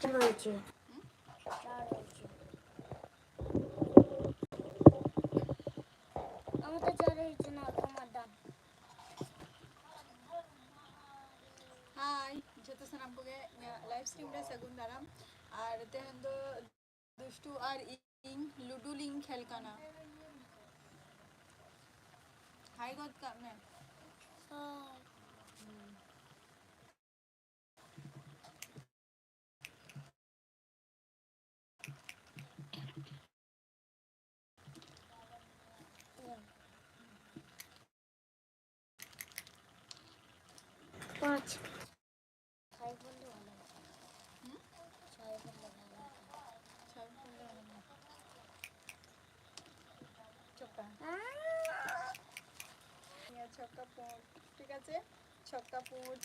হয়েছে আমার তো 4 হয়েছে না তোমার দাম हाय जतो सनम को गे लाइव स्ट्रीम रे सगुन दाराम और तेहन दो दुष्टू और इन लुडू लिंक खेल काना हाय गॉड का मैं पाँच ছক্কা ছক্কা পুট ঠিক আছে ছক্কা পুট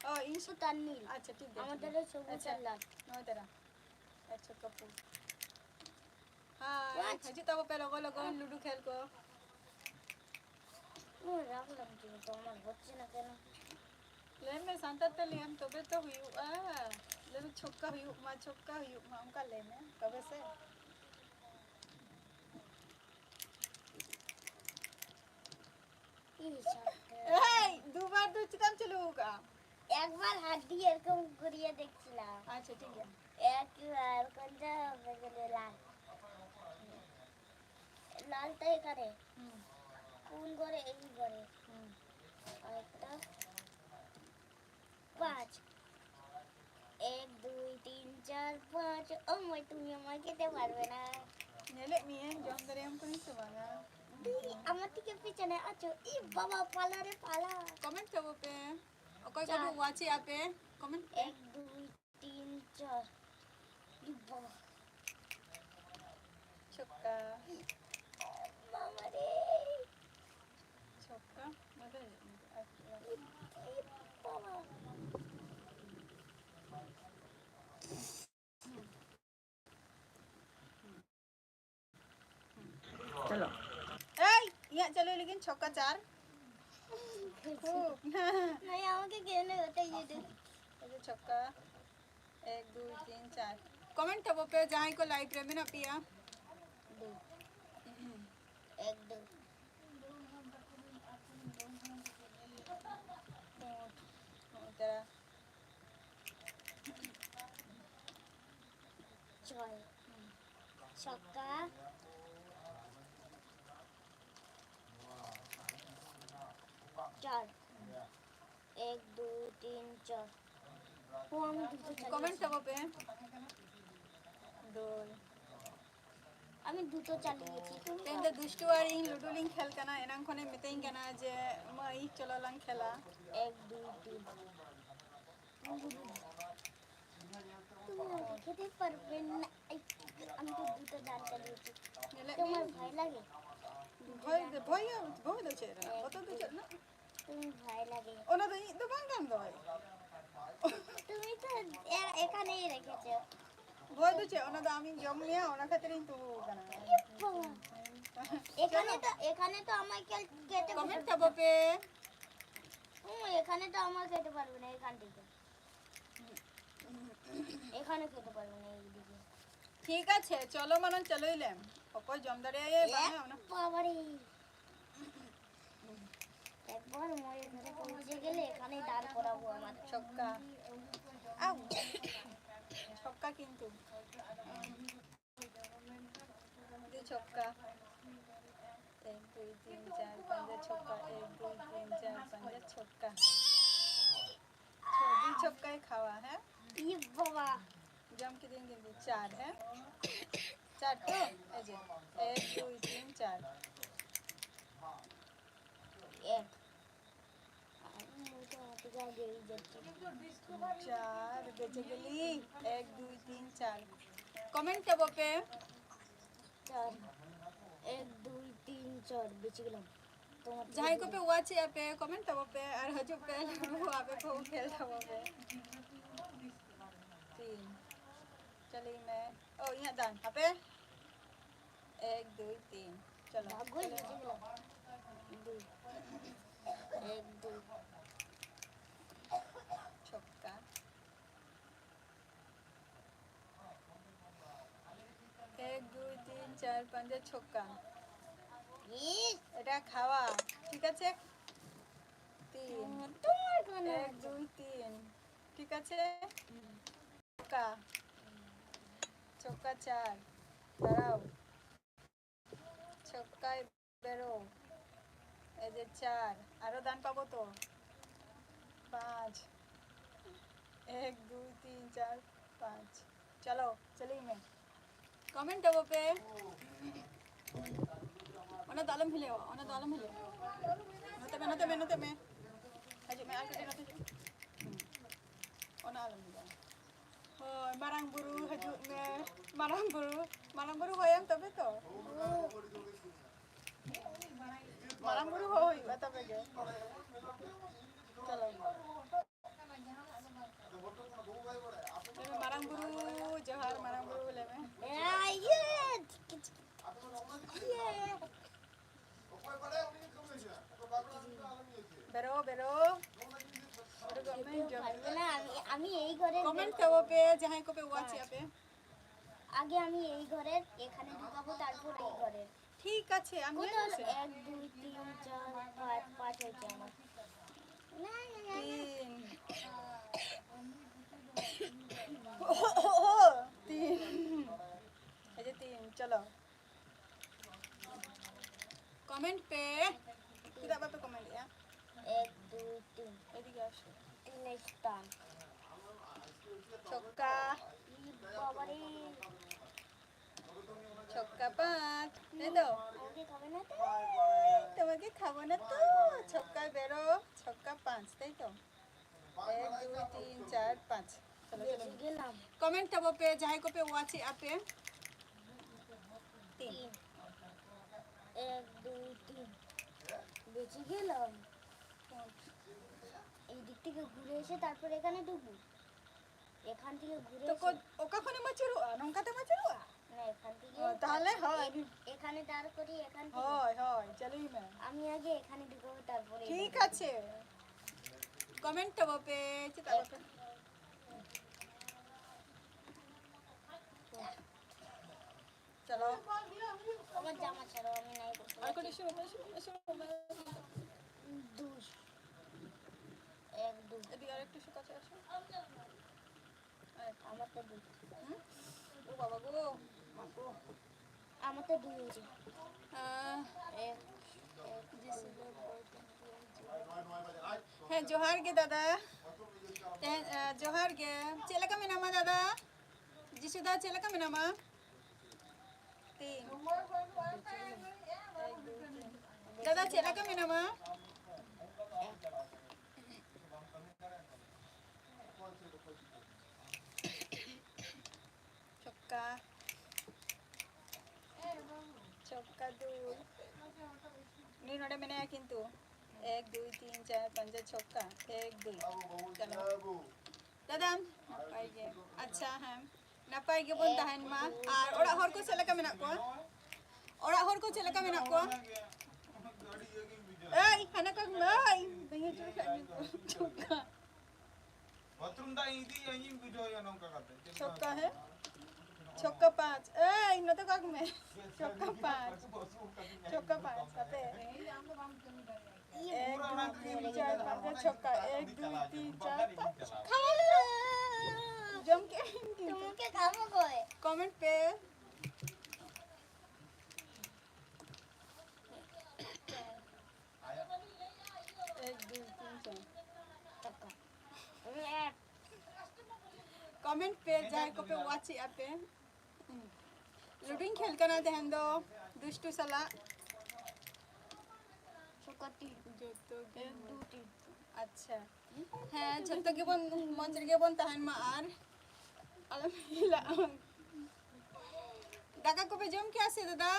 ও ইনশু তার নীল আচ্ছা ঠিক আছে আমাদের সবুজ আর লাল নয় তেরা এক ছক্কা পুট হাই হজি তব পে লগো লগো লুডু খেল কো রাখলাম কিন্তু আমার হচ্ছে না কেন ले में सांता लियम तबे तो हुई ले में छक्का हुई मा उनका ले में तबे से दो बार तो चिकन चलूगा एक बार हाथ दिए এরকম ঘুরিয়ে দেখছিলাম अच्छा ठीक है একবার কোনটা হবে লাল লালটা এখানে কোন করে এই করে আরেকটা 5 1 2 3 4 5 ও মই তুমি আমাকে খেতে পারবে না नेले मिए जम दरे हमको नहीं सुबागा আমার থেকে পিছনে আছো ই বাবা পালা রে পালা कमेंट करो पे कोई को वाच या पे कमेंट 1 2 3 4 ই বাবা छक्का মামা রে छक्का मतलब বাবা चलो यहाँ चलो लेकिन छक्का 4 नहीं আমাকে কেনে হতে ये ये छक्का 1 2 3 4 कमेंट करो पे जहाँ को लाइक रे में ना पिया 2 1 2 तेरा 4 छक्का 4 1 2 3 4 ও আমি দুটো कमेंट करो पे 2 আমি দুটো চালিয়েছি তুমি तेंदे दुष्टू और इन लुडू लिंक खेल करना एनांग कोने मितेंग करना जे मई चलो लंग खेला 1 2 3 তুমি খেতে পারবে না আমি তো দুটো দাঁত চালিয়েছি তোমার ভয় লাগে ভয় ভয় ভয় দছে কত দছে না তুমি ভয় লাগে ওনা তো দোকান কাম দয় তুমি তো এখানেই রেখেছো ভয় দছে ওনা তো আমি জমিয়া ওনা খাতিরিন তো গানা এখানে তো আমায় খেতে কমেন্ট করো पे এখানে তো আমায় খেতে পারবে না এখান থেকে এখানে খেতে পারবে না এইদিকে ঠিক আছে চলো মানন চলো ইলেম ওকই জমদারে এ বানা না বাবারে একবার মরে ধরে পৌঁছে গেলে এখানেই দাঁড় করাবো আমার ছক্কা আউ ছক্কা কিন্তু দে ছক্কা 1 2 3 4 5 ছক্কা 1 2 3 4 5 ছক্কা छोटी छक्का ही खावा है ये बाबा जम के देंगे 4 है 4 तो ऐसे 1 2 3 4 एक मुझे आते जा गई जल्दी 4 बेचे गली 1 2 3 4 कमेंट करो पे 4 1 2 3 4 बेच गलम जहाँ को पे वाच या पे कमेंट करो पे और हजू पे वो आपे को खेल करो पे 3 चलिए मैं ओ यहाँ दान आपे 1 2 3 चलो भागो बेच गलम 2 1 2 छक्का 4 5 ছক্কা ইস, এটা খাওয়া ঠিক আছে 3 তোমার কোনো 1 2 3 ঠিক আছে ছক্কা ছক্কা 4 দাঁড়াও ছক্কায় বেরো এই যে 4 আরো দান পাবো তো 5 1 2 3 4 5 चलो चलिए मैं कमेंट है वो पे ओना दालम हिले नते में aja मैं आके नते ओना आलम हिले हो marang buru hajuk me marang buru hoyam तबे तो marang buru hoy तबे के चलो marang buru johar marang buru le में ইয়ে बेरो बेरो পারবে না, আমি এই ঘরের কমেন্ট করো पे जहां को पे ওয়াচ पे আগে আমি এই ঘরের এখানে ঢুকাবো, তারপর এই ঘরের। ঠিক আছে আমি কত হলো? 1 2 3 4 5 5 হয়েছে আমার। না না না 3 ये 3 चलो कमेंट पे किधर पे कमेंट या 1 2 3 এদিকে আসো 3 স্টান। ছক্কা বাবারে, ছক্কা 5 দে দাও ওকে খাবে না তো? তোমাকে খাবো না তো ছক্কায় বেরো ছক্কা 5 তাই তো 1 2 3 4 5 चलो বেঁচে গেলাম। कमेंट टबो पे जाहे को पे वाची आपे 3 1 2 3 বেঁচে গেলাম। এই দিক থেকে ঘুরে এসে তারপর এখানে ঢুকবো। এখান থেকে ঘুরে তো এসে ওখানে মাচুরুয়া নঙ্কাতে মাচুরুয়া না, এখান থেকে তাহলে হয় এখানে দাঁড় করি, এখান থেকে হয় চলই মে আমি আগে এখানে ঢুকবো, তারপরে ঠিক আছে कमेंट टबो पे चिता पे चलो আমার জামা ছাড়ো, আমি নাই করতে আর পারছি। কোন দুশ 1 2 এদিকে আরেকটু শুকাছে আসো আমার তো 2, ও বাবা গো মাগো আমার তো 2 হয়েছে। 1 হ্যাঁ জোহার গে দাদা জোহার গে চেলাকা মিনামা দাদা যিশুদা চেলাকা মিনামা 3 দাদা চেলাকা মিনামা ছক্কা ছক্কা 2 নি নড়ে মেনে কিন্তু 1 2 3 4 5 ছক্কা 1 2 चलो दादा नापाई गे अच्छा है नापाई गे बोन तहन मा और ओड़ा हर को चलका मेना को ओड़ा हर को चलका मेना को एई हना का मई दही चुर खाई छक्का बाथरूम दा इदी यही वीडियो या नौका करते छक्का है छक्का 5 एई न तो काक में छक्का 5 अबे 1 2 3 4 5 छक्का 1 2 3 4 5 খালো जम के তোমাকে খাবো কই? कमेंट पे कमेंट पे जाए को पे वाची आपे लुडिंग खेल करना ध्यान दो दुष्टू सला চকতি जो तो 1 2 3 अच्छा है जब तक के बन मंचर के बन तहन मा आर अलमिला दाका को पे जम क्या से दादा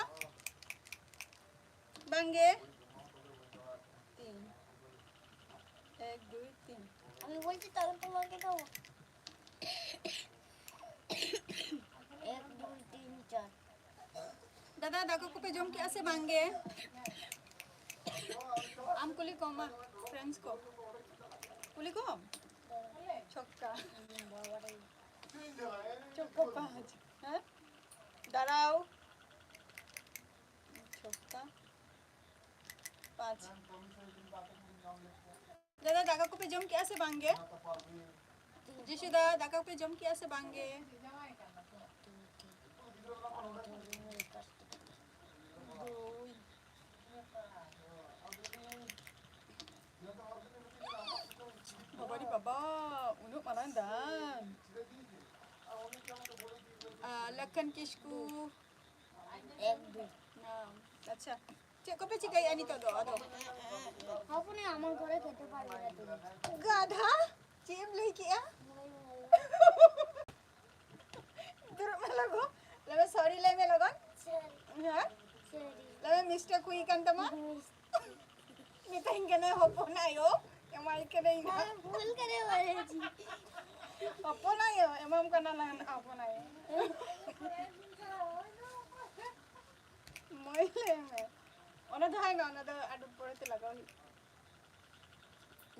बांगे 3 1 2 3 আমি বলছি তাহলে তোমাকে খাবো। 1 2 3 4 दादा दाका को पे जम क्या से बांगे आम कुली कम फ्रेंड्स को कुली कम छक्का বাবারে छक्का 5 हैं दाঁড়াও ছক্কা 5 दादा दागा को पे जम कैसे बांगे जिशु दा दागा पे जम कैसे बांगे बाबा री बाबा उन्हें मारन दान लखन किसकू 1 2 নাম আচ্ছা চেক কপে চিকাই আনি তো দো আদো আপনি আমার ঘরে খেতে পারবে না তুমি গাধা চিম লই কিয়া दूर में लगो लवे सॉरी ले में लगन सॉरी हां सॉरी लवे मिस्टेक हुई कंतमा मितेंगे ने होपो नायो एमाई के नहीं ना भूल करे वाले जी होपो नायो एमम कना लन होपो नायो मोइले में ओना धाएगा ओना तो अडु पड़ते लगाओ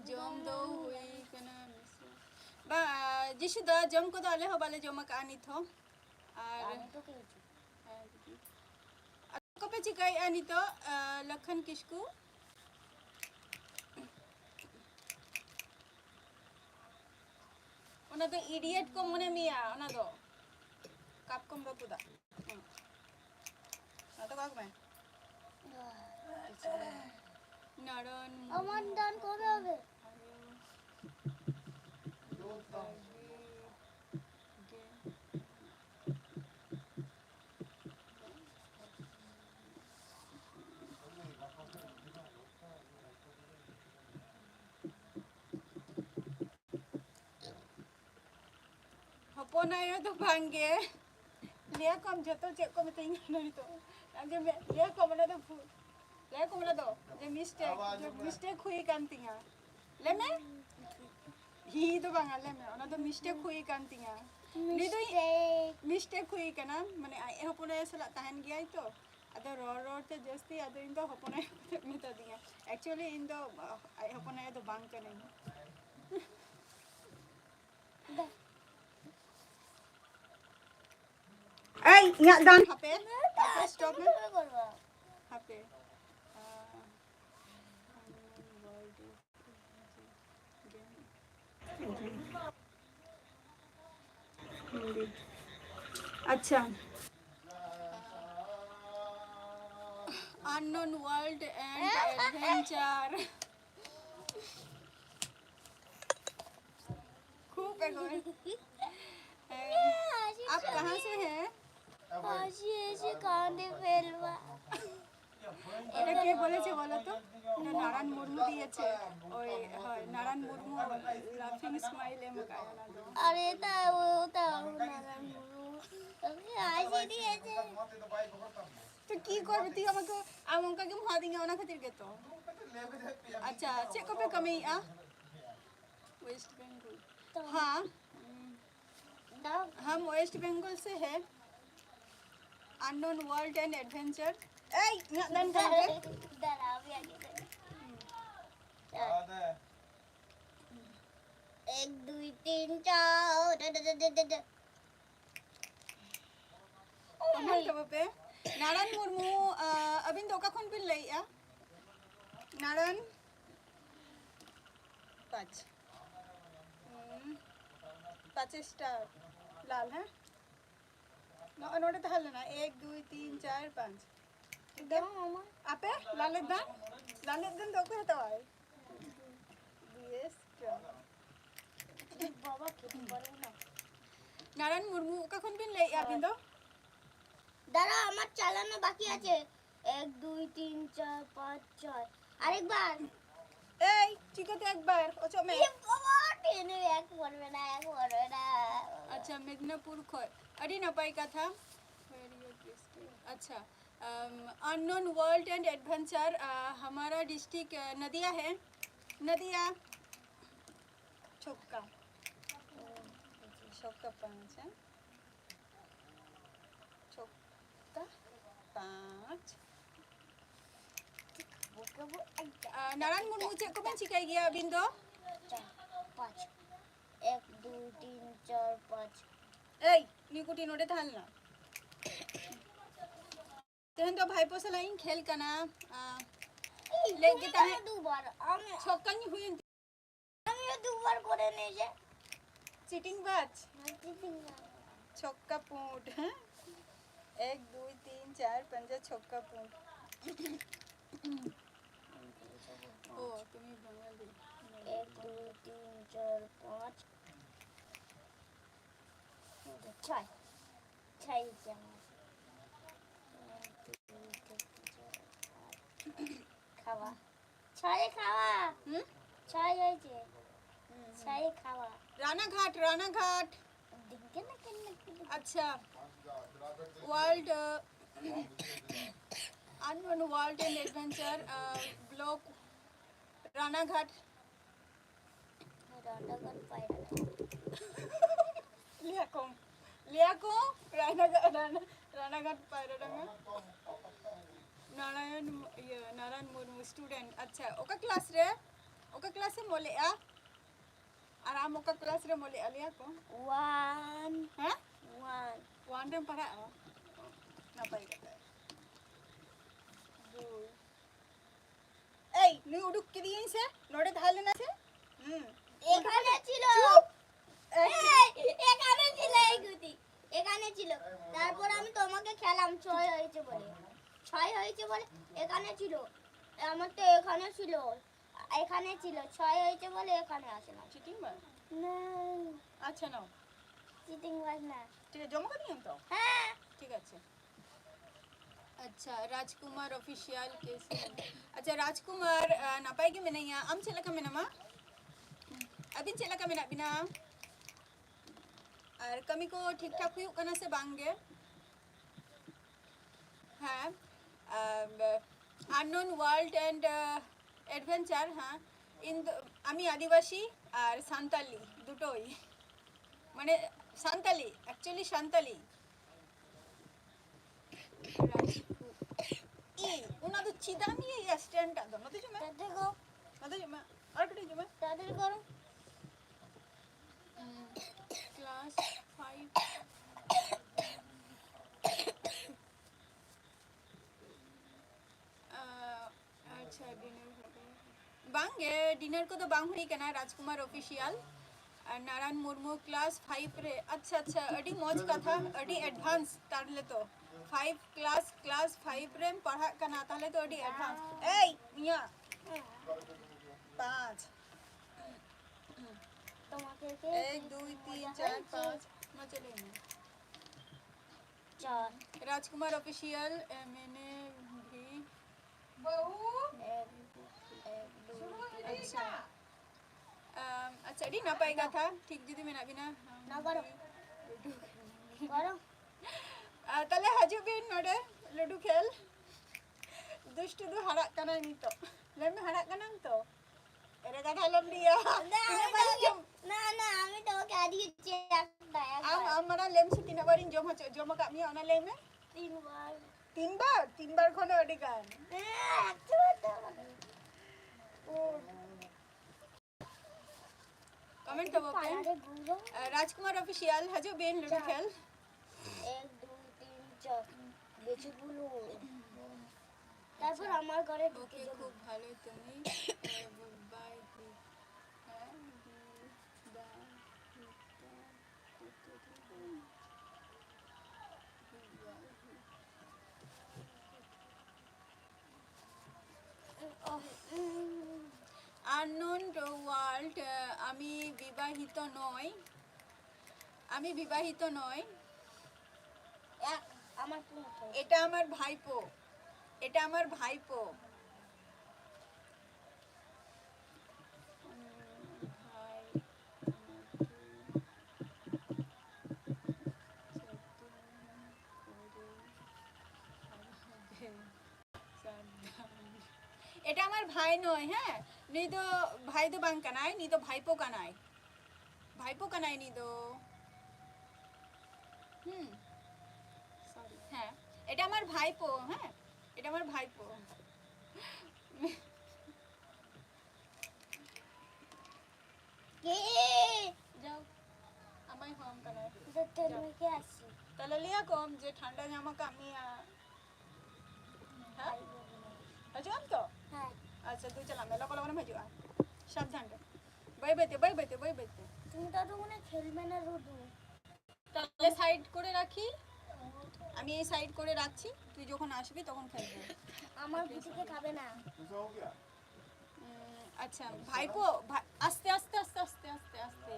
जम दो हुई कना बा जिशु दा जम को तो आले हो बाले जमक आनी थो और আমি তো খেয়েছি कपे चिकाई आनी तो लखन किसकू ओना तो इडियट को मने मिया ओना दो काप कम बपुदा ना तो काक में नारन আমার দান কবে হবে हपोनायो तो भांगे लिया कम जतो चेक को मितेंग नहीं तो जे लिया कम ना तो लिया कम ना तो जे मिस्टेक हुई कांतिया ले में ही तो बांगा ले में ओना तो मिस्टेक हुई कांतिया नहीं तो मिस्टेक हुई कना माने हपोनायो सला तहन गया तो अदो रो ते जस्ती अदो इन तो हपोनायो मिता दिया एक्चुअली इन तो हपोनायो तो बांग के नहीं Hey, nggak dan HP. HP stop কি na. করে করবা HP. अच्छा. Unknown world and adventure. खूब है गोरे. आप कहाँ से हैं? হাসি এসে কাঁদে ফেলবা এটা কে বলেছে বলো তো নারায়ণ মুর্মু দিয়েছে ওই হয় নারায়ণ মুর্মু লাফিং স্মাইল এম কায়না দো আরে তা ওটা নারায়ণ মুরু ওকে হাসি দিয়েছে তো কি করবে তুই আমাকে আমাকে কি মুহা দিঙ্গে ওনা খাতির কে তো अच्छा चेक को पे कमी आ वेस्ट बंगाल हाँ हम वेस्ट बंगाल से हैं अननोन वर्ल्ड एंड एडवेंचर ए नन का है दादा अभी आगे एक दुई तीन चार कमल कब पे नारायण मुर्मू अभी तो का कौन पिल लई आ नारायण 5 5 स्टार लाल है नोटे तो हल ना 1 2 3 4 5 দাও মামা आपे लाल दिन तो को तो आई यस বাবা খেতে পারবো না नारायण मुर्मू का कौन पिन लई आ बिंदो দাঁড়া আমার চালানো বাকি আছে 1 2 3 4 5 6 আরেকবার এই ঠিক আছে একবার ওছো মে বাবা টেনে এক পড়বে না अच्छा मिदनापुर खोय अड़ी ना पाई का था अच्छा अननोन वर्ल्ड एंड एडवेंचर हमारा डिस्ट्रिक्ट नदिया है नदिया छोक्का 5 है छोक्का 5 नारायण मुर्मू चेक को में सिखाई गया बिंदो 5 1 2 3 4 5 এই নিকুটি নোটে থাল না তেহেন তো ভাইপো সালাইন খেল কানা লেগে তাহে দুবার ছক্কানি হুইন আমিও দুবার করে নিয়েছে চিটিং বাজ চিটিং ছক্কা পুট হ্যাঁ 1 2 3 4 5 ছক্কা পুট ও তুমি বাঙালি 1 2 3 4 5 ছয় ছয় চামচ খাওয়া ছয় খাওয়া ছয় হয়েছে ছয় খাওয়া রানাঘাট দিকে না কেন আচ্ছা world unknown world and adventure block Ranaghat রান্নাঘর পায়রা লিয়াকো রানাঘাট পায়রাডাঙ্গা নারায়ণ মুর্মু স্টুডেন্ট আচ্ছা ওকা ক্লাসে মোলে আর আম ওকা ক্লাস রে মোলে লিয়াকো 1 হ্যাঁ 1 1 রে para নাপাই কথা এই নি উডুক কি দিয়েছে নোড়ে ধালে না আছে এখানে ছিল এখানে ছিল এই গুটি এখানে ছিল তারপর আমি তোমাকে খেলাম 6 হয়েছে বলে এখানে ছিল আমার তো এখানে ছিল 6 হয়েছে বলে এখানে আসে না চিটিং মার না আচ্ছা নাও চিটিং বাজ না ঠিক আছে জমা দিলাম তো হ্যাঁ ঠিক আছে अच्छा राजकुमार ऑफिशियल केस अच्छा राजकुमार नापाई के मैंने यहाँ आम चला का मैंने माँ अभी चला का मैंने बिना और कमी को ठीक ठाक हुई करना से बांगे हाँ अननोन वर्ल्ड एंड एडवेंचर हाँ इन आमी आदिवासी और सान्ताली दुटोई माने सान्ताली एक्चुअली सान्ताली उना तो चिदा मी ये स्टैंड दा नते जुमे देखो और कटे जुमे ताদের করো क्लास 5 अच्छा डिनर बांगे डिनर को तो बांग हुई कना राजकुमार ऑफिशियल नारायण मुर्मू क्लास 5 रे अच्छा अडी मौज कथा अडी एडवांस तारले तो 5 क्लास 5 रे पढ़ा कना ताले तो अडी एडवांस ए मिया 5 তোমাকে 1 2 3 4 5 मैं चले ना 4 राजकुमार ऑफिशियल मैंने भी बहू अच्छा अच्छा डी ना पाएगा था ठीक दीदी मैं ना बिना না করো করো তাহলে হাজুবিন নড়ে লুডু খেল দুষ্টু দু হারাক কানা নি তো লেমে হারাক কানা তো এরে কথা লম দিয়া না না আমি তোকে আদিয়েছি একটা আমরা লেমছি তিনবারিন জমা কামি অনা লেমে 3 বার তিনবার কোন অডি গান कमेंट तो बोके राजकुमार ऑफिशियल हजो बेन लुडू खेल 1 2 3 4 বেশি গুলো তারপর আমার ঘরে ঢুকে ওকে যাবো খুব ভালো তুমি বাই আননোন ওয়ার্ল্ড আমি বিবাহিত নই আমার পুরো এটা আমার ভাইপো এটা আমার ভাই নয় হ্যাঁ নি তো ভাই তো বাং কানাই নি তো ভাইপো কানাই নি তো সরি হ্যাঁ এটা আমার ভাইপো হ্যাঁ এটা আমার ভাইপো কে যাও আমায় হোম কানাই দেখতে কে আসি তাহলে লিয়া কম যে ঠান্ডা জামা কামিয়া हाँ हजूम तो हाँ अच्छा तू चला मैं लोग लोग हजूआ सावधान रे বই বেতে তুমি তো ওখানে খেলবে না রুডু তাহলে সাইড করে রাখি আমি এই সাইড করে রাখছি তুই যখন আসবি তখন খেলবি আমার বুটিকে খাবে না আচ্ছা ভাইপো আস্তে আস্তে আস্তে আস্তে আস্তে আস্তে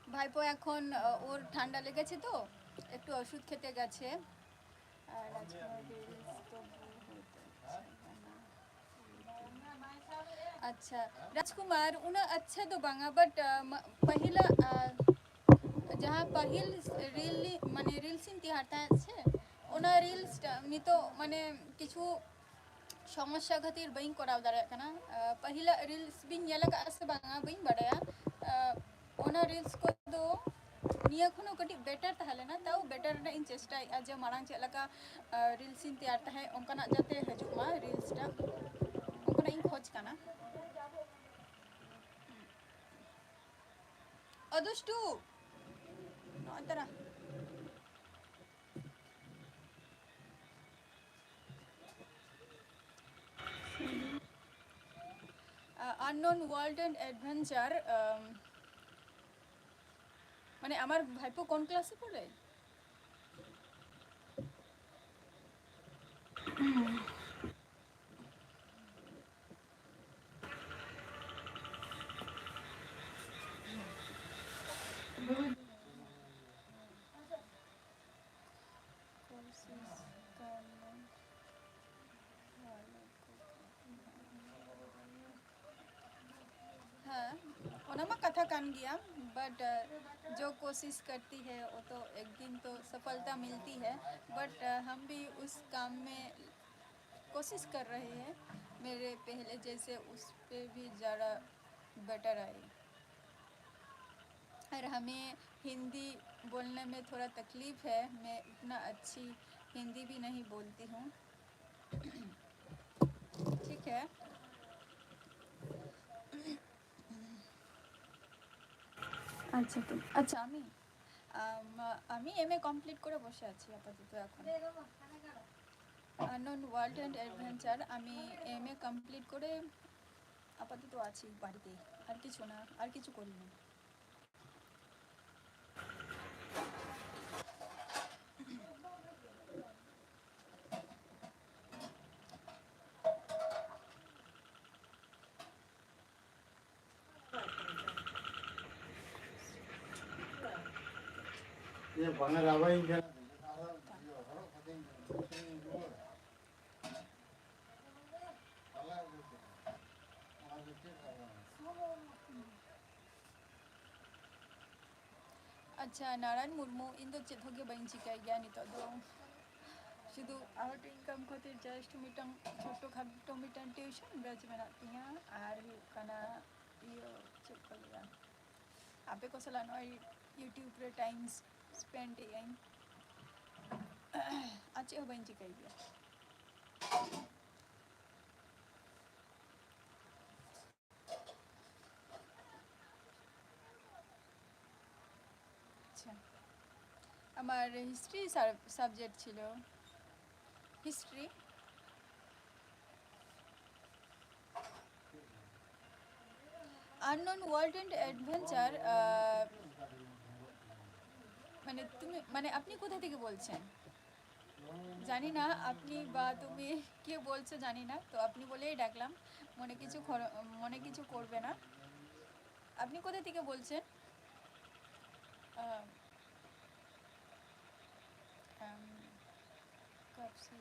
ভাইপো এখন ওর ঠান্ডা লেগেছে তো একটু ওষুধ খেতে গেছে আর আজকে अच्छा राजकुमार उन्हें अच्छा तो बांगा बट पहला जहाँ पहिल रील माने रील सिन तिहारता है ओना रील्स नितो माने किछु समस्या खातिर बइन कराव दारे कना पहिला रील्स बिन येला का से बांगा बइन बड़ाया ओना रील्स को दो निया खुनो कटी बेटर तहले ना ताऊ बेटर ना इन चेष्टा आज मारांग चेला का रील्स इन तिहारता है उनका ना जाते हजू मा रील्स टा उनका ना इन खोज कना अदुष्टू अंतरा unknown world and adventure মানে আমার ভাইপো কোন ক্লাসে পড়ে हाँ ओनामा कथा कान गया बट जो कोशिश करती है वो तो एक दिन तो सफलता मिलती है बट हम भी उस काम में कोशिश कर रहे हैं मेरे पहले जैसे उस पे भी ज़्यादा बेटर आए और हमें हिंदी बोलने में थोड़ा तकलीफ़ है मैं इतना अच्छी हिंदी भी नहीं बोलती हूँ ठीक है আচ্ছা তো আচ্ছা আমি এমএ কমপ্লিট করে বসে আছি আপাতত এখন আননোন ওয়ার্ল্ড অ্যান্ড অ্যাডভেঞ্চার আমি এমএ কমপ্লিট করে আপাতত আছি বাড়িতে আর কিছু না আর কিছু করি না ये बंगर आवाज क्या अच्छा नारायण मुर्मू इन दो चेत होगे बइन चिका गया नितो दो शुद्ध आउट इनकम खातिर जस्ट मिटन छोटो खाटो मिटन ट्यूशन बैच बनाती हैं और कना यो चेक कर लिया आपे को सला नो यूट्यूब पे टाइम स्पेंड यहीं अच्छे हो बइन चिका गया আমার হিস্ট্রি সাবজেক্ট ছিল history unknown world and adventure মানে তুমি মানে আপনি কোথা থেকে বলছেন জানি না আপনি বা তুমি কে বলছো জানি না তো আপনি বলেই ডাকলাম মনে কিছু করবে না আপনি কোথা থেকে বলছেন कब से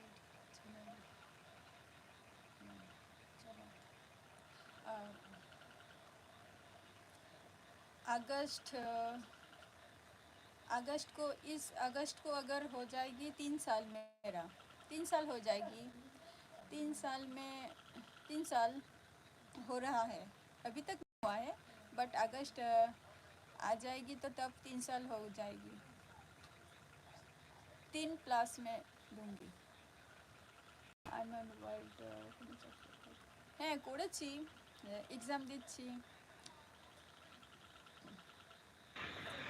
अगस्त को इस अगस्त को अगर हो जाएगी 3 साल मेरा 3 साल हो जाएगी। 3 साल में 3 साल हो रहा है, अभी तक नहीं हुआ है, बट अगस्त आ जाएगी तो तब 3 साल हो जाएगी। 3 क्लास में दूंगी। ওয়ার্ল্ড হ্যাঁ করেছি, এক্সাম দিচ্ছি,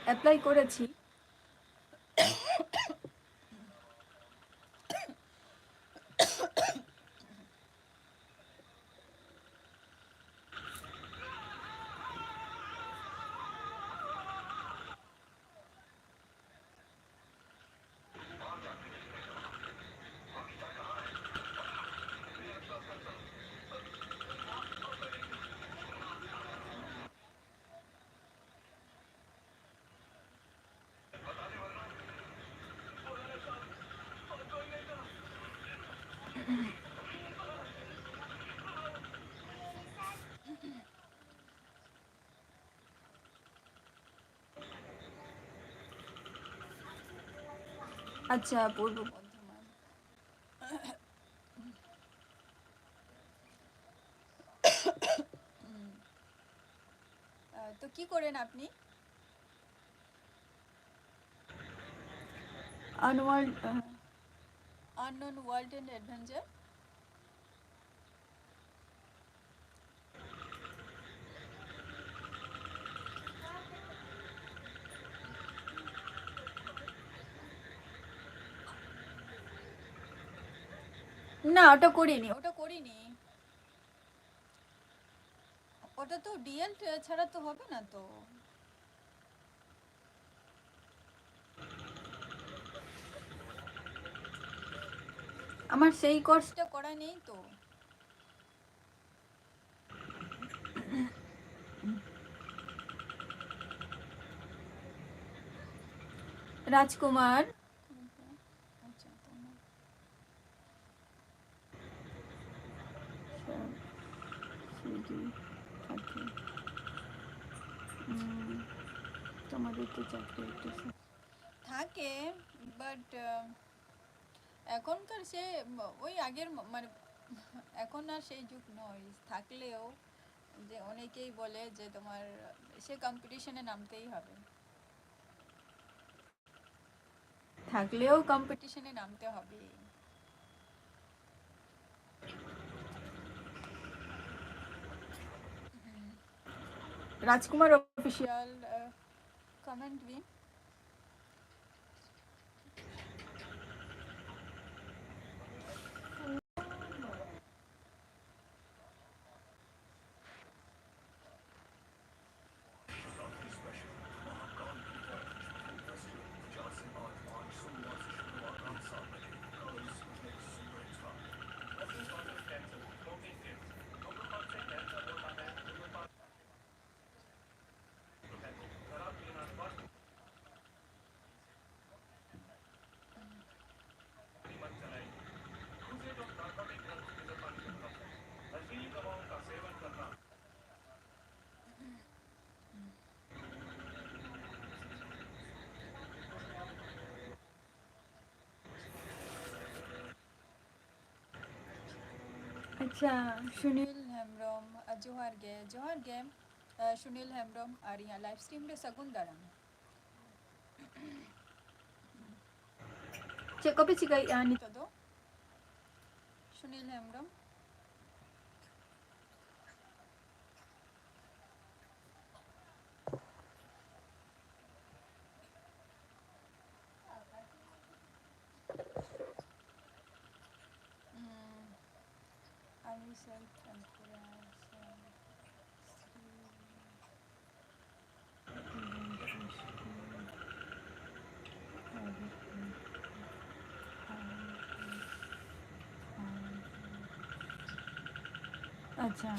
অ্যাপ্লাই করেছি। আচ্ছা, পূর্ব বর্ধমান। তো কি করেন আপনি? Unknown world and adventure. না, ওটা করিনি, ওটা তো ডিএল ছাড়া তো হবে না তো। আমার সেই কোর্সটা করা নেই তো। রাজকুমার। আচ্ছা, তোমাদের তো চাকরি থাকে, বাট এখনকার সে ওই আগের মানে এখন আর সেই যুগ নয়। থাকলেও যে অনেকেই বলে যে তোমার সে কম্পিটিশনে নামতেই হবে, থাকলেও কম্পিটিশনে নামতে হবে। राजकुमार ऑफिशियल कमेंट भी। अच्छा, सुनील हेम्ब्रम जोहार गे सुनील हेम्ब्रम और यहाँ लाइव स्ट्रीम रे सगुन दाराम कपे चिकाई आनी तो दो सुनील हेम्ब्रम। अच्छा,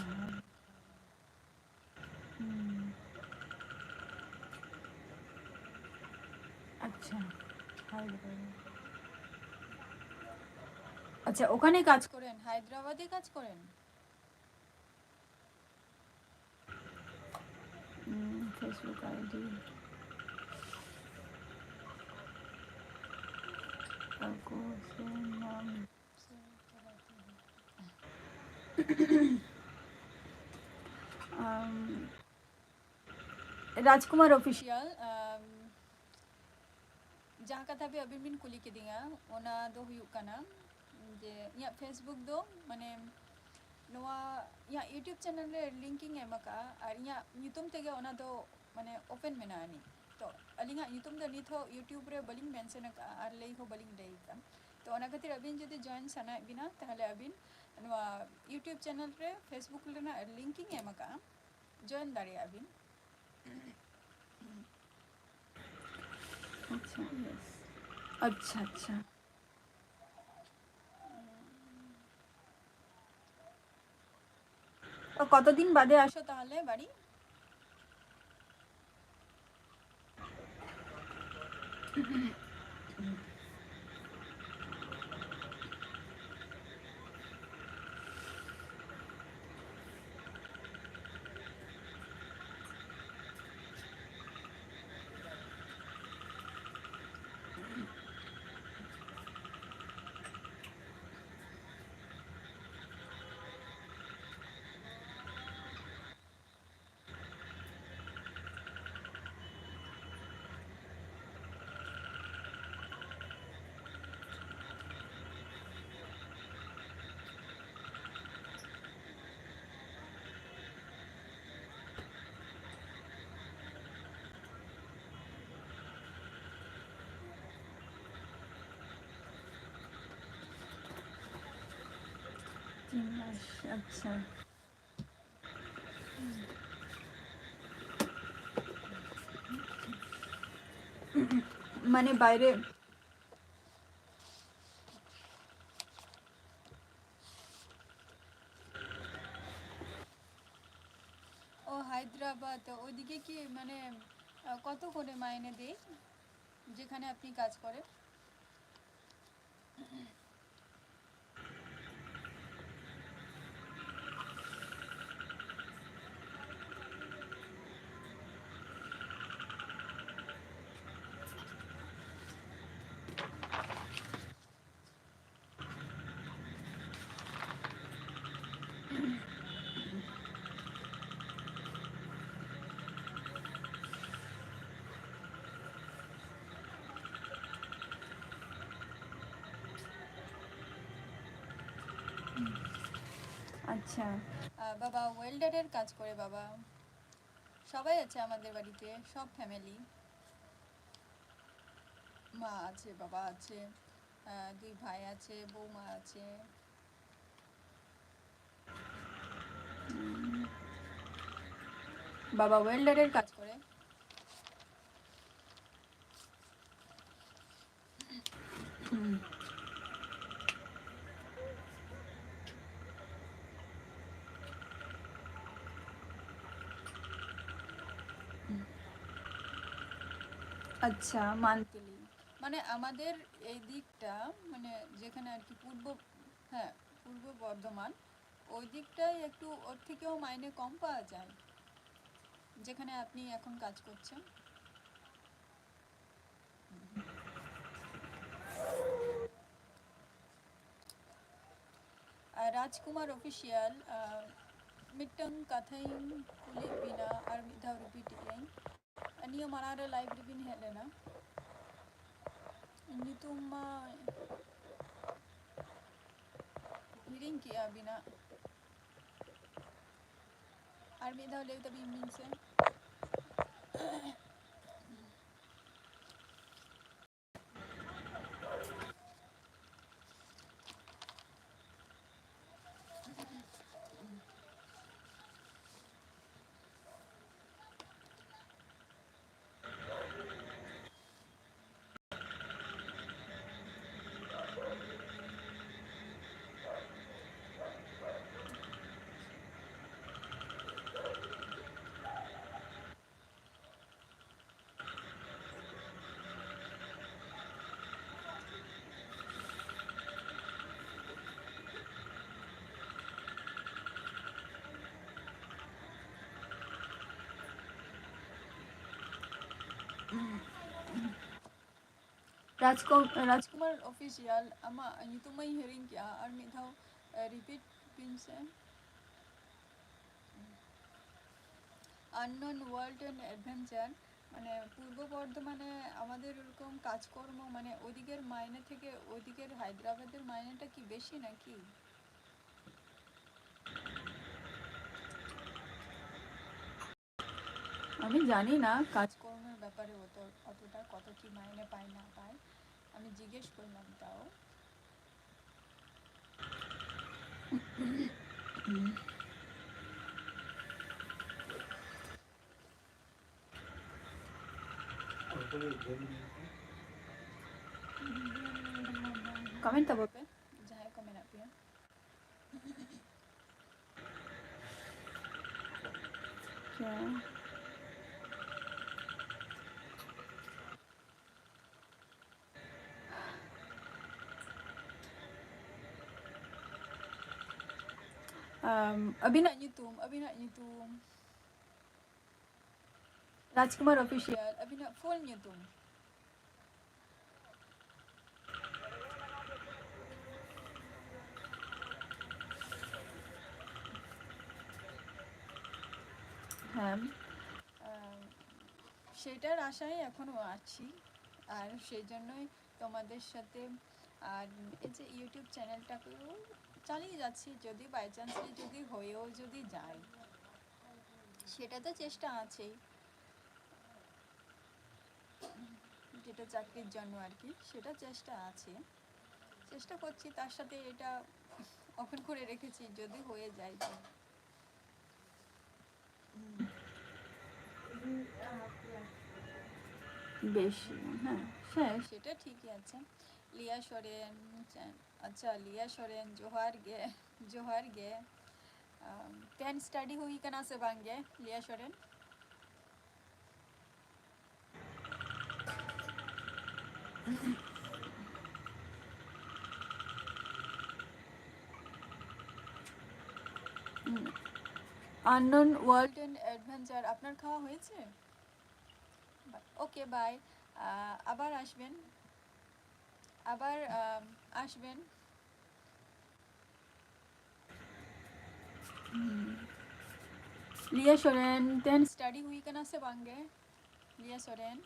अच्छा, আচ্ছা, ওখানে কাজ করেন, হায়দ্রাবাদে কাজ করেন। ফেসবুক আইডি নাম राजकुमार ऑफिशियल जहाँ कथा पे अभी बिन कुली किदिंगा ओना दो हुयुग काना जे या फेसबुक दो माने नोआ या यूट्यूब चैनल रे लिंकिंग एमका और या यूट्यूब तेगे ओना दो माने ओपन मेना आनी तो अलिंगा यूट्यूब दो निथो यूट्यूब रे बलिंग मेंशन का और लेई हो बलिंग लेई का तो ओना खातिर अबिन जदि जॉइन सना बिना ताहले अबिन नोआ यूट्यूब चैनल रे फेसबुक लेना लिंकिंग एमका जॉइन दारे अबिन अच्छा यस अच्छा अच्छा তো কতদিন বাদে আসো তাহলে বাড়ি আচ্ছা মানে বাইরে ও হায়দ্রাবাদ ওইদিকে কি মানে কত করে মাইনে দেয় যেখানে আপনি কাজ করেন আচ্ছা বাবা ওয়েল্ডারের কাজ করে বাবা সবাই আছে আমাদের বাড়িতে সব ফ্যামিলি মা আছে বাবা আছে দুই ভাই আছে বৌমা আছে বাবা ওয়েল্ডারের কাজ করে আচ্ছা মান্থলি মানে আমাদের এই দিকটা মানে যেখানে আর কি পূর্ব বর্ধমান ওই দিকটায় একটু ওর থেকেও মাইনে কম পাওয়া যায় যেখানে আপনি এখন কাজ করছেন राजकुमार ऑफिशियल मिट्टंग कथाइन कुली बिना और मिधा रिपीट गई अनिया मनारे लाइव रिबिन है लेना तुम हिरिंग किया बिना और मिधा ले तभी मीन से राजकुमार ऑफिशियल अमा तुम्हें हियरिंग क्या और मिधाओ रिपीट पिन से আননোন ওয়ার্ল্ড অ্যান্ড অ্যাডভেঞ্চার মানে পূর্ব বর্ধমানে আমাদের এরকম কাজকর্ম মানে ওদিকের মাইনে থেকে ওদিকের হায়দ্রাবাদের মাইনেটা কি বেশি নাকি? আমি জানি না কাজকর্মের ব্যাপারে অতটা কত কি মাইনে পায় না পায়, আমি জিজ্ঞেস করলাম তাও। कमेंट तब पे जहाँ कमेंट आप क्या अभी nak YouTube राजकुमार ऑफिशियल अभी nak full YouTube হ্যাঁ সেটার আশায় এখনো আছি, আর সেই জন্যই তোমাদের সাথে আর এই যে ইউটিউব চ্যানেলটাকেও চালিয়ে যাচ্ছি, যদি বাই চান্সলি যদি হয়েও যদি যায় সেটা তো চেষ্টা আছেই, যেটা চাকরির জন্য আর কি সেটা চেষ্টা আছে, চেষ্টা করছি, তার সাথে এটা ওপেন করে রেখেছি যদি হয়ে যায় তো। বেশি হ্যাঁ হ্যাঁ সেটা ঠিকই আছে। লিয়া সোরেন, আচ্ছা লিয়া সোরেন जोहार गे पेन स्टडी हुई कना से बांगे लिया Soren unknown world and adventure আপনার খাওয়া হয়েছে? ওকে বাই, আবার আসবেন, আবার আসবেন। लिया सोरेन देन स्टडी हुई कना से बांगे लिया Soren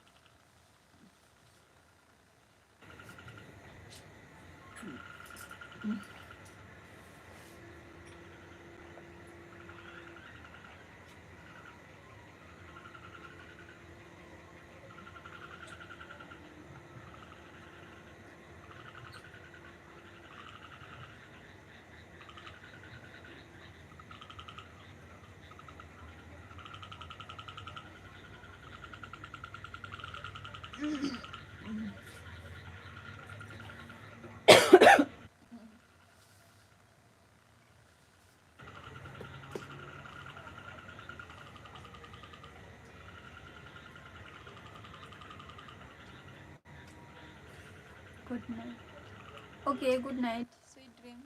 good night okay good night sweet dream.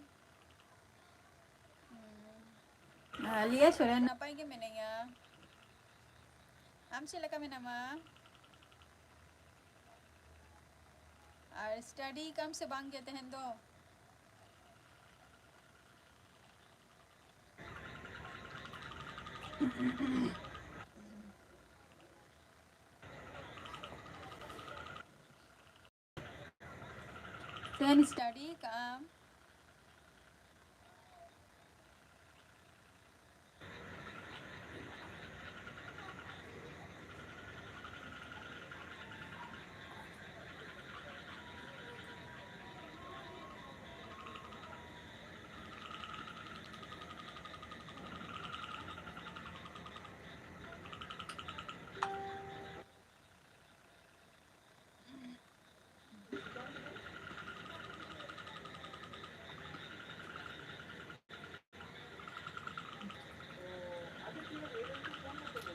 लिया सोरेन नापाय गे मेनाया आम चेला का मेनामा और स्टडी कम से बांग गए हैं दो then study काम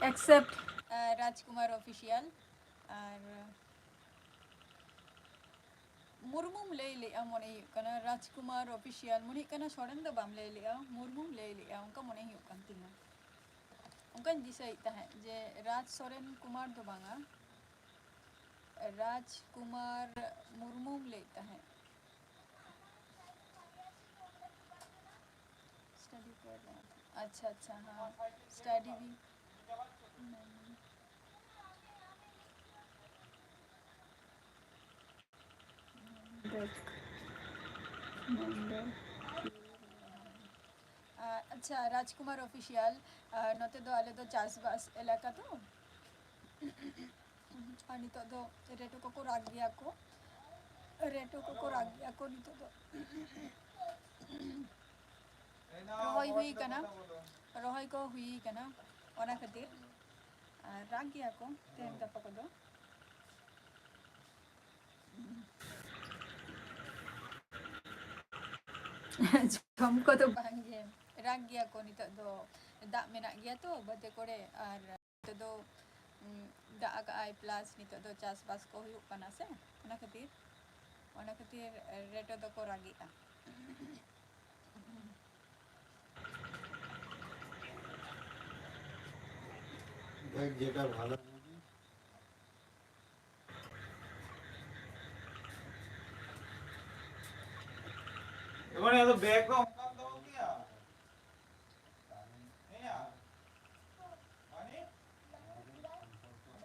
एक्सेप्ट राजकुमार ऑफिशियल और मुर्मुम ले लिया मने ही कना राजकुमार ऑफिशियल मुनी कना सोरेन दो बाम ले लिया मुर्मुम ले लिया उनका मने ही उनका उनका दिशा इतना है जे राज सोरेन कुमार दो बांगा राजकुमार मुर्मुम लेता है स्टडी कर रहा था अच्छा अच्छा हाँ स्टडी भी अच्छा राजकुमार ऑफिशियल नोते दो आले दो चासबास इलाका तो अनि तो दो रेटो को राग गया को नितो दो रोहई को हुई कना ओना खातिर राग गया को तेन गप्पा को दो हमको तो बांगे राग गया को नितो दो दा मेना गया तो बते कोड़े और तो दो दा का आई प्लस नितो दो चासबास को हुई कना से ओना खातिर रेटो दो को रागिया দেখ যেটা ভালো এবারে এত ব্যাগ দাও কাম দাও কি আর এই আর মানে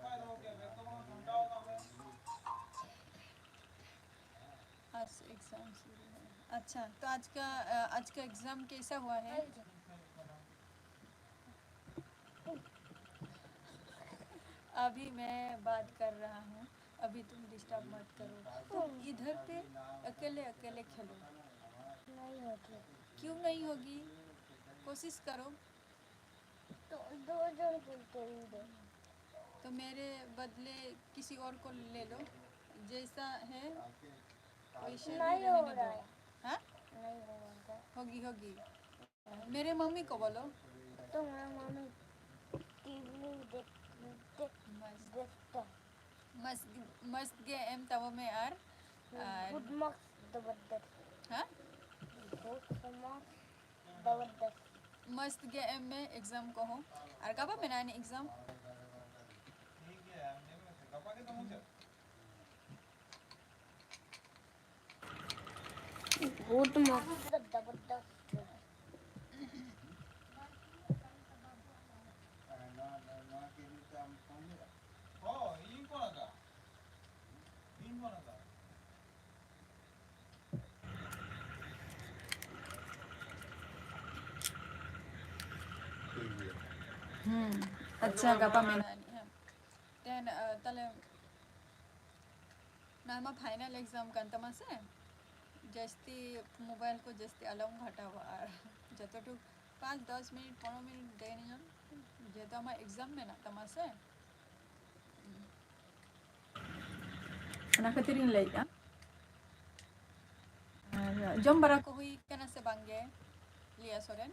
কাম দাও কি ব্যাগ তো ঘন্টাও কাম है आज एग्जाम शुरू है अच्छा तो आज का एग्जाम कैसा हुआ है अभी मैं बात कर रहा हूँ अभी तुम डिस्टर्ब मत करो तुम इधर पे अकेले खेलो नहीं होती क्यों नहीं होगी कोशिश करो तो दो जन खेलते हैं तो मेरे बदले किसी और को ले लो जैसा है वैसे ही नहीं रहने हो दो रहा है हाँ नहीं हो रहा होगी मेरे मम्मी को बोलो तो मेरा मम्मी टीवी देखता मस्त गे एम तब में यार गुड मार्क्स दबदर हाँ गुड मार्क्स दबदर मस्त गे एम में एग्जाम को हो और कब में ना एग्जाम ठीक है हमने कपा के तो मुझे गुड मार्क्स दबदर ও ইন কোনাকা अच्छा गप्पा में देन तले नामा फाइनल एग्जाम कंतमा से जस्ती मोबाइल को जस्ती अलाउ घटावा और जतटू 5-10 मिनट 15 मिनट देने जेतो हमारा एग्जाम में ना तमा से ना कतरीन लेगा जम बरा को हुई कना से बांगे लिया सोरेन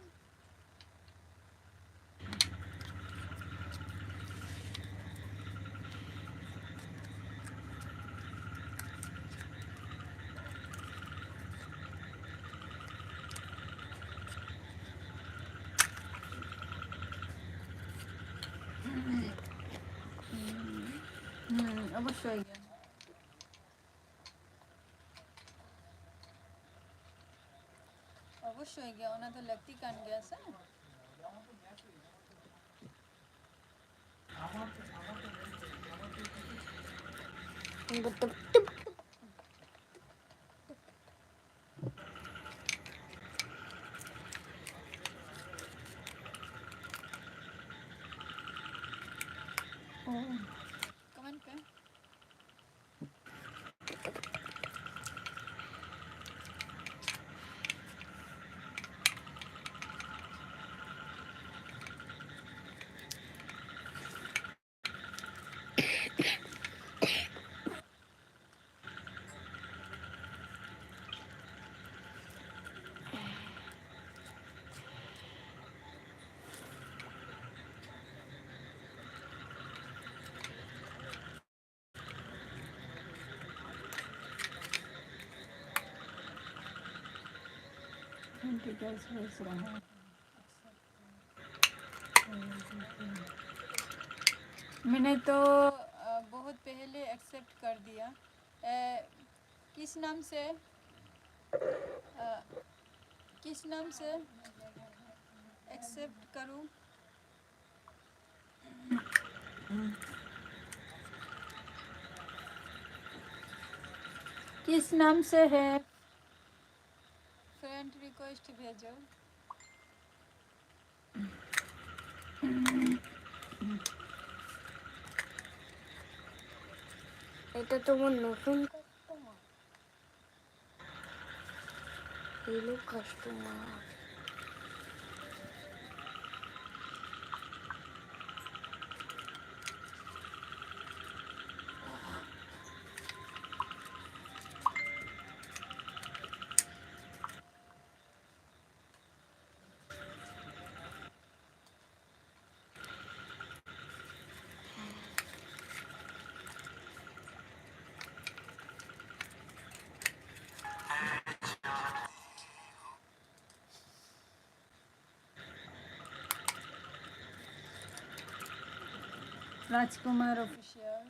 অবশ্যই गया ओना तो लगती कान गया से कमेंट पे डिटेल्स भेज रहा हूँ मैंने तो बहुत पहले एक्सेप्ट कर दिया किस नाम से एक्सेप्ट करूँ किस नाम से है? फ्रेंड रिक्वेस्ट भेजो। এটা তোমার নতুন customer? Hello customer. Rajkumar official.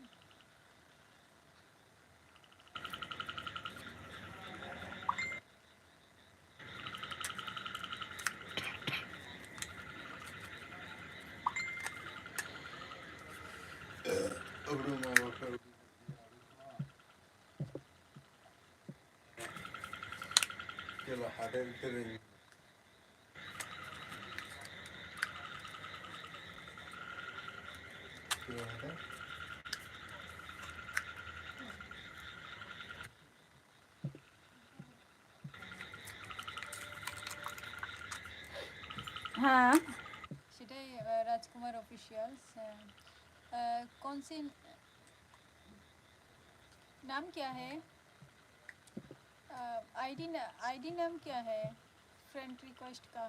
चलो हाडे करेंगे क्या है हाँ সেটাই রাজকুমার অফিशियल्स। कौन सी नाम क्या है? आईडी नाम क्या है फ्रेंड रिक्वेस्ट का?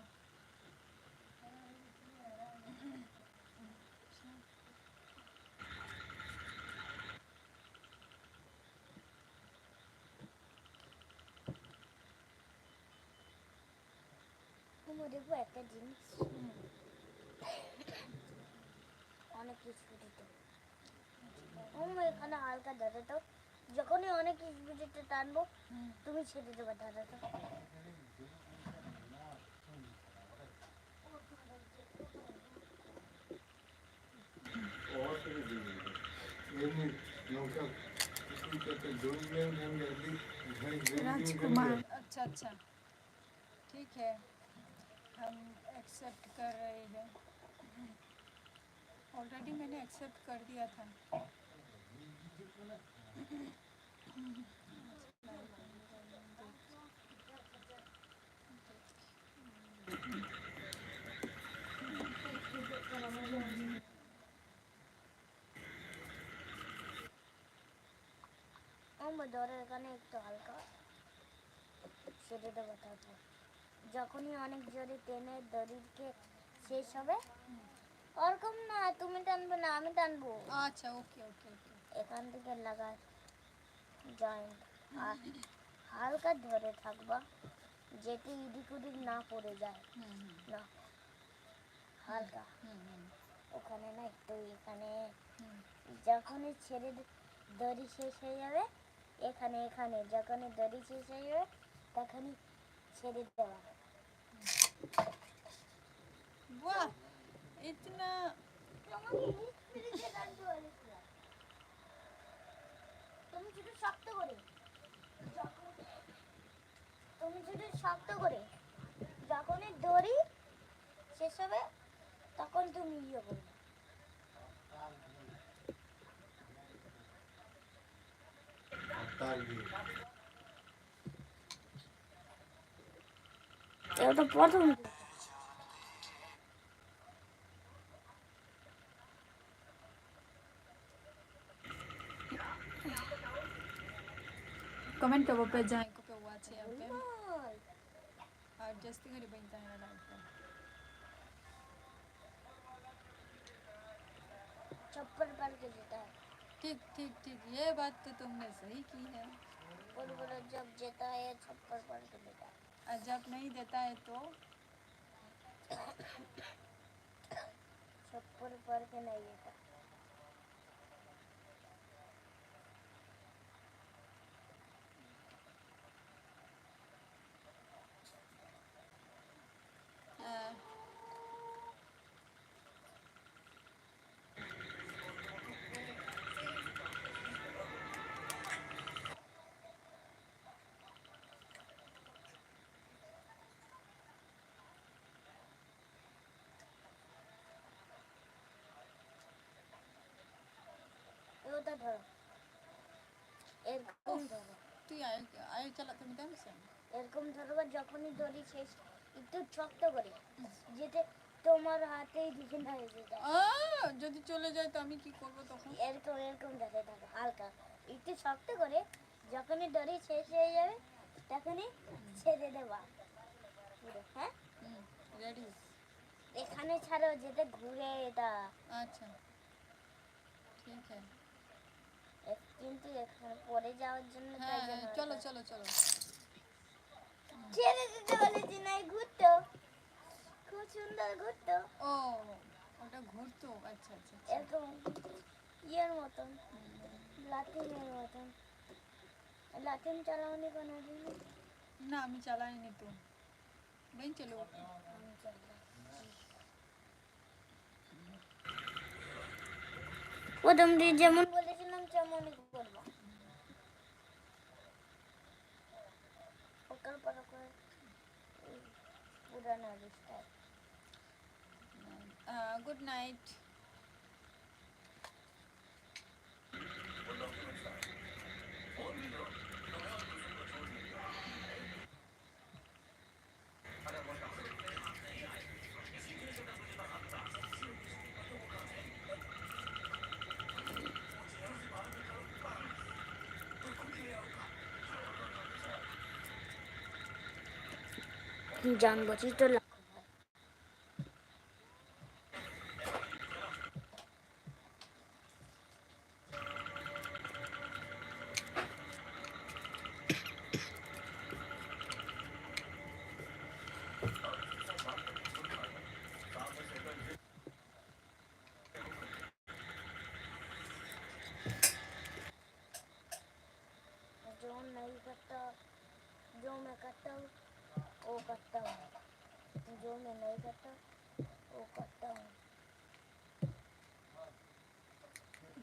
দেখবো একটা জিনিস অনেক স্পিডে এখানে হালকা ধরে তো যখনই অনেক স্পিডে টানবো তুমি ছেড়ে দেবে দাদাটা। और फिर ये नहीं नौका किसी का दूर में हम जल्दी राजकुमार अच्छा अच्छा ठीक है हम एक्सेप्ट कर रहे हैं। ऑलरेडी मैंने एक्सेप्ट कर दिया था। ধরে এখানে একটু হালকা সেটাটা বাতাবো যখনই অনেক জোরে টেনে দড়িকে শেষ হবে ওরকম না তুমি টানবে না আমি টানবো। अच्छा ओके ओके ओके এখান থেকে লাগা জয়েন্ট আর হালকা ধরে থাকবা যেতে ইদিক উদিক না পড়ে যায় না হালকা ওখানে না একটু এখানে যখনই ছেড়ে দড়ি শেষ হয়ে যাবে এখানে এখানে যখনই দড়ি শেষ হয়ে যাবে তখনই ছেড়ে দেওয়া। वाह इतना তুমি শুধু শক্ত করে যখনই দড়ি শেষ হবে তখন তুমি ইয়ে করবে। এটা প্রথম कमेंट करो पे जाए को पे हुआ छे आपके और जस्ती करी बनता है लाइफ को चप्पल पहन के देता है ठीक ठीक ठीक ये बात तो तुमने सही की है। और बोला जब देता है चप्पल पहन के देता है और जब नहीं देता है तो चप्पल पहन के नहीं देता। তুই আয় চালাতে মিতাম সে এরকম ধরবা যখনই দড়ি শেষ একটু শক্ত করে যেতে তোমার হাতেই ঢুকে না হয়ে যায় যদি চলে যায় তো আমি কি করব তখন? এরকম এরকম ধরে থাকো হালকা একটু শক্ত করে যখনই দড়ি শেষ হয়ে যাবে তখনই ছেড়ে দেবা পুরো হ্যাঁ রেডি। এখানে ছাড়ো যেতে ঘুরে এটা আচ্ছা ঠিক আছে। কিন্তু এখানে পড়ে যাওয়ার জন্য হ্যাঁ চলো চলো চলো। ছেড়ে দিতে বলেছি না ঘুরতো খুব সুন্দর ঘুরতো ও ওটা ঘুরতো। আচ্ছা আচ্ছা এরকম ইয়ের মতন লাঠিমের মতন লাঠিম চালাওনি কোনোদিন না আমি চালাইনি তো বেন চলো আমি চালাই প্রথম দিন যেমন বলেছিলাম তেমনই করবো ওকাল পর করে পুরানো অবস্থায় গুড নাইট। জানবুঝি তো जो नहीं करता जो मैं करता हूँ वो करता हूँ जो मैं नहीं करता वो करता हूँ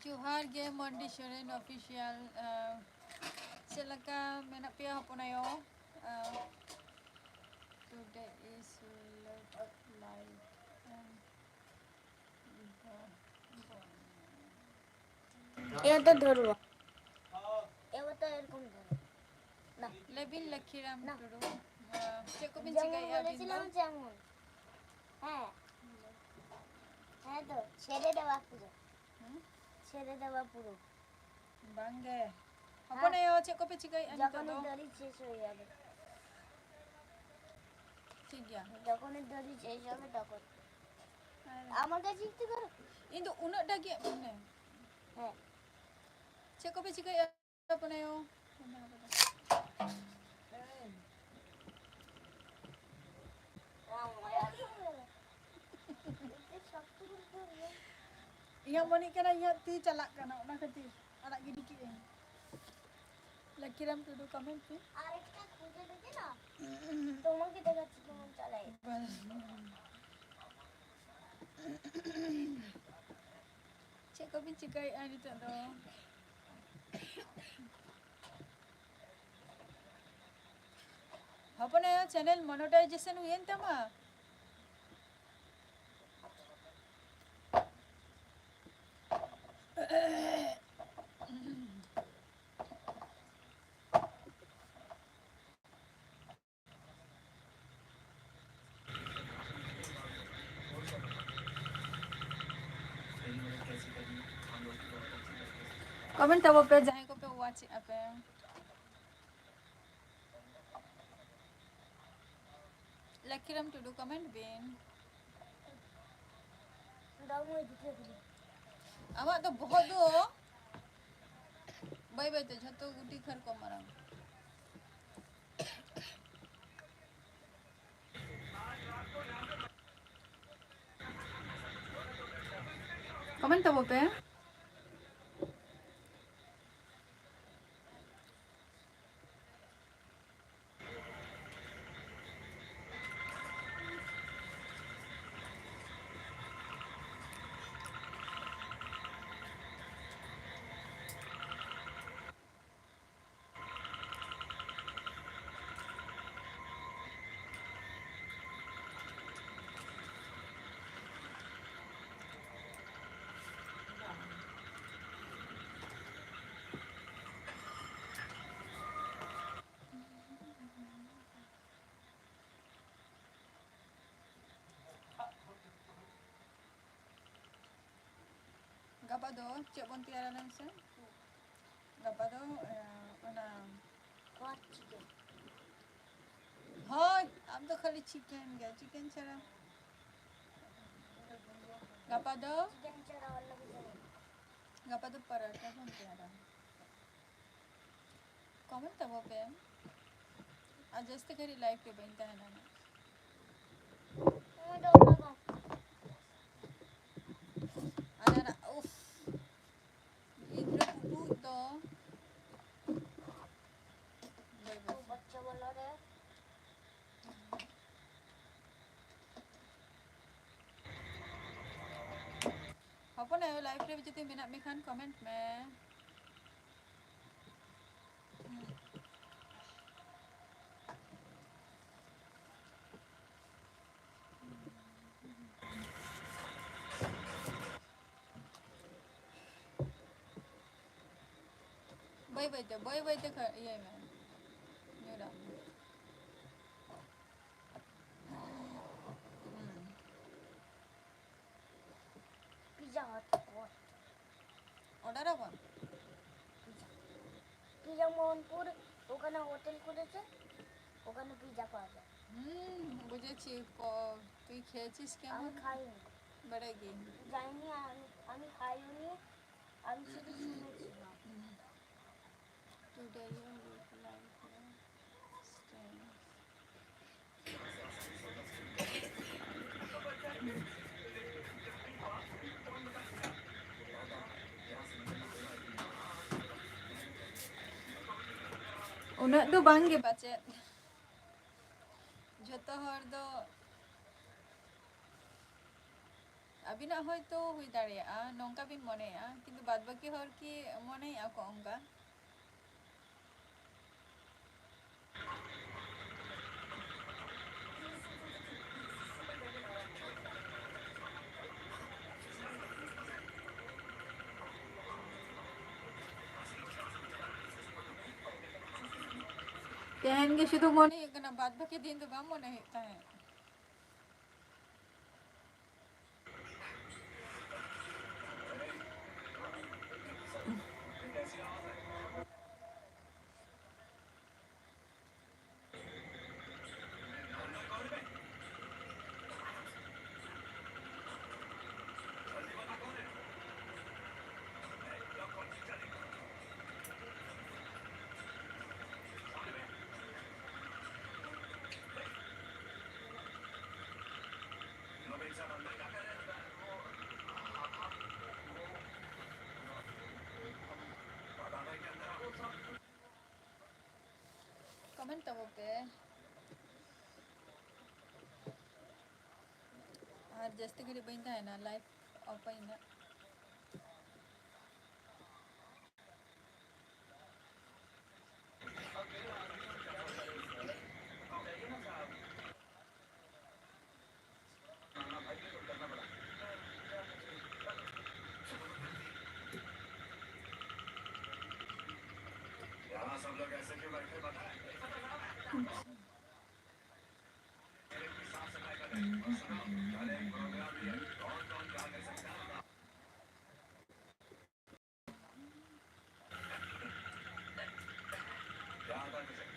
Johar Game Audition official Selaka menak pia hapon ayo. Today is like ये तो धरवा ये बता एरकम धर ना Lebin Lakiram না। Turu Ceko bin যেমন Chigai বলেছিলাম যেমন হ্যাঁ হ্যাঁ তো ছেড়ে দেওয়া পুরো ছেড়ে দেওয়া পুরো Bangge Hapon ayo ceko bin Chigai যখনই দড়ি শেষ হয়ে যাবে ঠিক ya যখনই দড়ি শেষ হবে তখন আমার কাছে একটু করো Indo unak dagi mana হ্যাঁ Ceko bin Chigai hapon ayo Yang moni kana yang ti calak kana ona kati anak gidi ki Lakiram Turu comment pi আরেকটা খুঁজে দেখে না তোমাকে দেখাচ্ছি কেমন চালাই Ceko bin Chigai ani tak do Hapon ayo channel monetization huyen tama Comment tabo pe jahe ko pe watch ape Lakiram Turu comment bin দাও মই দিতে দিই Awak tu बहुत do Bye bye tu jatuh guti khar ko marang Comment tabo pe Gapa do cek bon tiara nang se. Gapa do ona Hot chicken. hoy am to khali chicken ga chicken chara. Gapa do Chicken ছাড়া অন্য কিছু নেই। gapa do paratha bon tiara. Comment tabo pe. आज जैसे करी life पे बनता है ना anak-anak uff Indra pupuk to তো বাচ্চা বলো রে apa na live रे जति minat me khan comment me boy te ये में Neura pizza hot hot order apa pizza Mohanpur ওখানে হোটেল করেছে ওখানে পিজা পাওয়া যায় বুঝেছি তুই খেয়েছিস আমি কেমন খাইনি বেড়েগি জানি আমি খাইনি আমি শুধু শুনেছিলাম today you look like stay उन्हें तो बांगे बचे जतो हर दो अभी ना होय तो हुई दाड़िया नौका भी मने किंतु बाद बाकी हर की मने को अंगा तेहन के शुद्ध मने कना बाद बाकी दिन तो बाम मने होता है कमेंट तब पे आज जैसे कि बनता है ना लाइफ ओपन ना सब लोग ऐसे क्यों बैठे पता है साफ सफाई कर रहे हैं और सुनो कल एक प्रोग्राम भी है कौन कौन क्या कर सकता है क्या आता है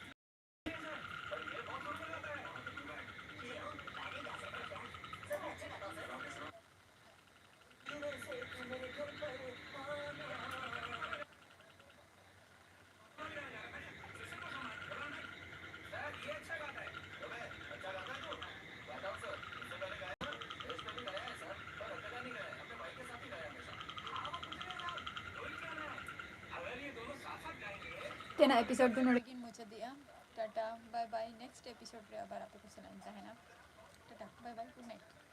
तेना एपिसोड दोनों लेकिन मुझे दिया tata bye bye next episode रे आबार आपको सुनाइता है ना tata bye bye good night